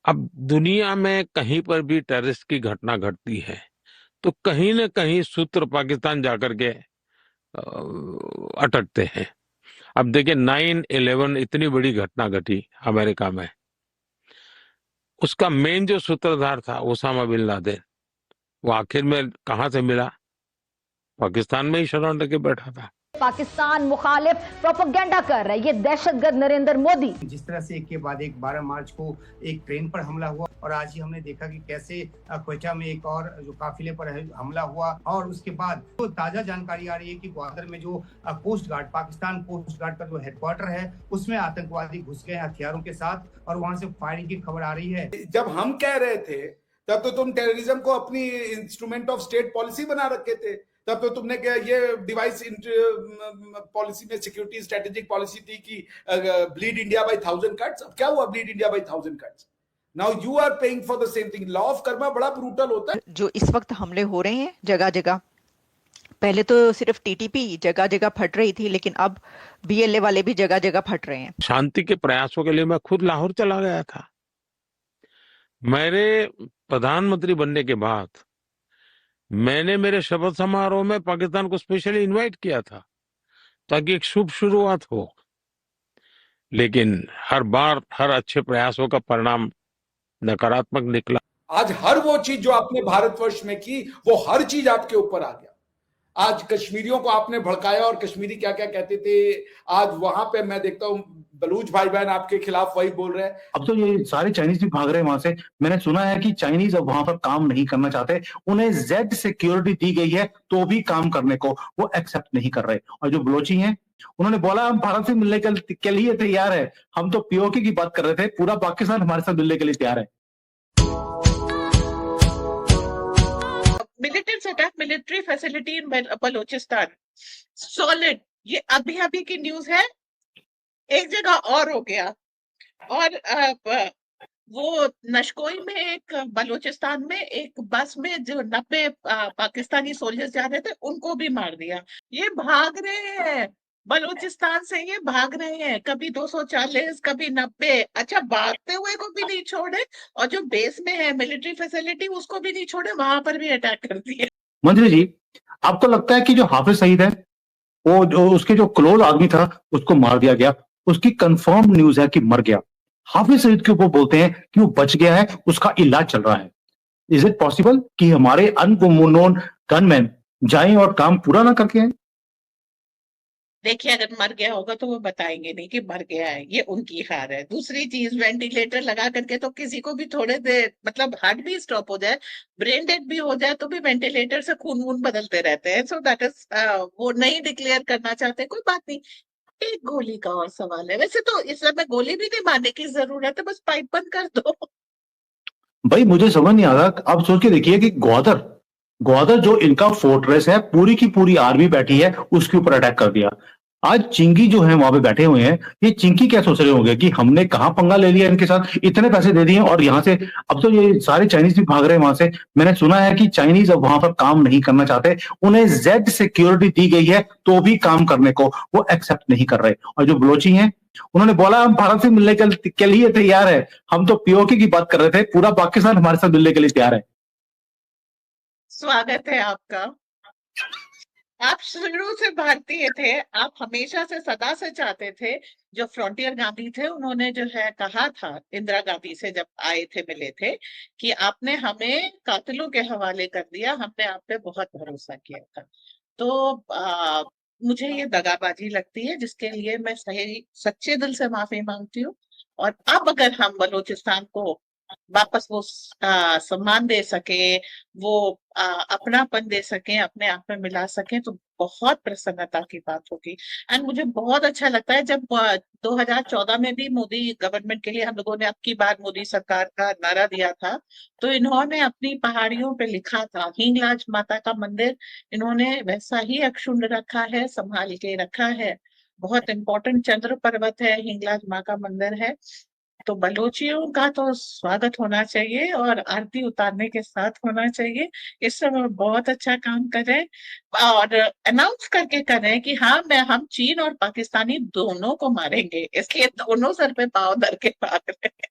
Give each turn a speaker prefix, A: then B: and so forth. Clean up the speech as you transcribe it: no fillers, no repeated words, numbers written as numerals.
A: अब दुनिया में कहीं पर भी टेररिस्ट की घटना घटती है तो कहीं न कहीं सूत्र पाकिस्तान जाकर के अटकते हैं। अब देखिए 9/11 इतनी बड़ी घटना घटी अमेरिका में, उसका मेन जो सूत्रधार था ओसामा बिन लादेन, वो आखिर में कहां से मिला? पाकिस्तान में ही शरण लेके बैठा था।
B: पाकिस्तान मुखालिफ प्रोपेगेंडा कर रहे हैं ये दहशतगर्द नरेंद्र मोदी।
C: जिस तरह से एक के बाद एक 12 मार्च को एक ट्रेन पर हमला हुआ और आज ही हमने देखा कि कैसे क्वेटा में एक और जो काफिले पर हमला हुआ और उसके बाद तो ताजा जानकारी आ रही है कि ग्वादर में जो coast guard Pakistan coast guard का जो हेडक्वार्टर है उसमें आतंकवादी घुस गए हथियारों के साथ और वहां से फायरिंग की खबर आ रही है।
D: जब हम कह रहे थे तब तो तुम टेररिज्म को अपनी इंस्ट्रूमेंट ऑफ स्टेट पॉलिसी बना रखे थे, तब तो तुमने क्या ये डिवाइस पॉलिसी में सिक्योरिटी स्ट्रेटेजिक पॉलिसी थी कि ब्लीड इंडिया बाय 1000 कट्स। अब क्या हुआ bleed India by 1000 cuts? Now you are paying for the same thing. Law of karma बड़ा ब्रूटल होता है।
E: जो इस वक्त हमले हो रहे हैं जगह जगह, पहले तो सिर्फ टीटीपी जगह जगह फट रही थी, लेकिन अब बीएलए वाले भी जगह जगह फट रहे हैं।
A: शांति के प्रयासों के लिए मैं खुद लाहौर चला गया था। मेरे प्रधानमंत्री बनने के बाद मैंने मेरे शपथ समारोह में पाकिस्तान को स्पेशली इनवाइट किया था ताकि एक शुभ शुरुआत हो, लेकिन हर बार हर अच्छे प्रयासों का परिणाम नकारात्मक निकला।
D: आज हर वो चीज जो आपने भारतवर्ष में की वो हर चीज आपके ऊपर आ गया। आज कश्मीरियों को आपने भड़काया और कश्मीरी क्या क्या कहते थे, आज वहां पे मैं देखता हूं बलूच भाई बहन आपके खिलाफ वही बोल रहे हैं।
F: अब तो ये सारे चाइनीज भी भाग रहे हैं वहां से। मैंने सुना है कि चाइनीज अब वहां पर काम नहीं करना चाहते, उन्हें जेड सिक्योरिटी दी गई है तो भी काम करने को वो एक्सेप्ट नहीं कर रहे। और जो बलोची हैं उन्होंने बोला हम भारत से मिलने के लिए तैयार है। हम तो पीओके की बात कर रहे थे, पूरा पाकिस्तान हमारे साथ मिलने के लिए तैयार है।
G: Militant setup military facility in Balochistan solid, ये अभी अभी की न्यूज है। एक जगह और हो गया और वो नशकोई में एक बलूचिस्तान में एक बस में जो 90 पाकिस्तानी सोल्जर्स जा रहे थे उनको भी मार दिया। ये भाग रहे हैं बलूचिस्तान से, ये भाग रहे हैं, कभी 240 कभी 90। अच्छा, भागते हुए को भी नहीं छोड़े और जो बेस में है मिलिट्री फैसिलिटी उसको भी नहीं छोड़े, वहां पर भी अटैक कर दिए।
F: मंत्री जी, आपको लगता है कि जो हाफिज सईद है वो जो उसके जो क्लोज आदमी था उसको मार दिया गया, उसकी कंफर्म न्यूज है कि मर गया। हाफिज सईद के ऊपर बोलते हैं कि वो बच गया है, उसका इलाज चल रहा है। इज इट पॉसिबल कि हमारे अननोन गनमैन जाएं और काम पूरा ना करके आए?
G: देखिए, अगर मर गया होगा तो वो बताएंगे नहीं कि मर गया है, ये उनकी हार है। दूसरी चीज, वेंटिलेटर लगा करके तो किसी को भी थोड़े देर मतलब हार्ट भी स्टॉप हो जाए, ब्रेन डेड भी हो जाए तो भी वेंटिलेटर से खून वून बदलते रहते हैं। सो दैट इज वो नहीं डिक्लेयर करना चाहते, कोई बात नहीं। एक गोली का और सवाल है, वैसे तो इस समय गोली भी नहीं मारने की जरूरत है, बस पाइप बंद कर दो।
F: भाई मुझे समझ नहीं आ रहा। आप सोच के देखिए कि ग्वादर जो इनका फोर्ट्रेस है, पूरी की पूरी आर्मी बैठी है, उसके ऊपर अटैक कर दिया। आज चिंकी जो है वहां पे बैठे हुए हैं, ये चिंकी क्या सोच रहे होंगे कि हमने कहां पंगा ले लिया इनके साथ, इतने पैसे दे दिए और यहाँ से अब तो ये सारे चाइनीज भी भाग रहे हैं वहां से। मैंने सुना है कि चाइनीज अब वहां पर काम नहीं करना चाहते, उन्हें जेड सिक्योरिटी दी गई है तो भी काम करने को वो एक्सेप्ट नहीं कर रहे। और जो बलोची हैं उन्होंने बोला हम भारत से मिलने के लिए तैयार है। हम तो पीओके की बात कर रहे थे, पूरा पाकिस्तान हमारे साथ मिलने के लिए तैयार है।
G: स्वागत है आपका। आप शुरू से भारतीय थे, आप हमेशा से सदा से चाहते थे। जो फ्रंटियर गांधी थे उन्होंने जो है कहा था इंदिरा गांधी से जब आए थे मिले थे कि आपने हमें कातिलों के हवाले कर दिया, हमने आप पे बहुत भरोसा किया था। तो मुझे ये दगाबाजी लगती है जिसके लिए मैं सही सच्चे दिल से माफी मांगती हूँ। और अब अगर हम बलूचिस्तान को वापस वो सम्मान दे सके, वो अपनापन दे सके, अपने आप में मिला सके तो बहुत प्रसन्नता की बात होगी। एंड मुझे बहुत अच्छा लगता है जब 2014 में भी मोदी गवर्नमेंट के लिए हम लोगों ने अब की बार मोदी सरकार का नारा दिया था, तो इन्होंने अपनी पहाड़ियों पे लिखा था हिंगलाज माता का मंदिर, इन्होंने वैसा ही अक्षुण्ण रखा है, संभाल के रखा है। बहुत इंपॉर्टेंट चंद्र पर्वत है, हिंगलाज माँ का मंदिर है। तो बलोचियों का तो स्वागत होना चाहिए और आरती उतारने के साथ होना चाहिए। इस समय बहुत अच्छा काम कर रहे हैं और अनाउंस करके कर रहे हैं कि हाँ हम चीन और पाकिस्तानी दोनों को मारेंगे, इसलिए दोनों सर पे पाँव धर के भाग रहे हैं।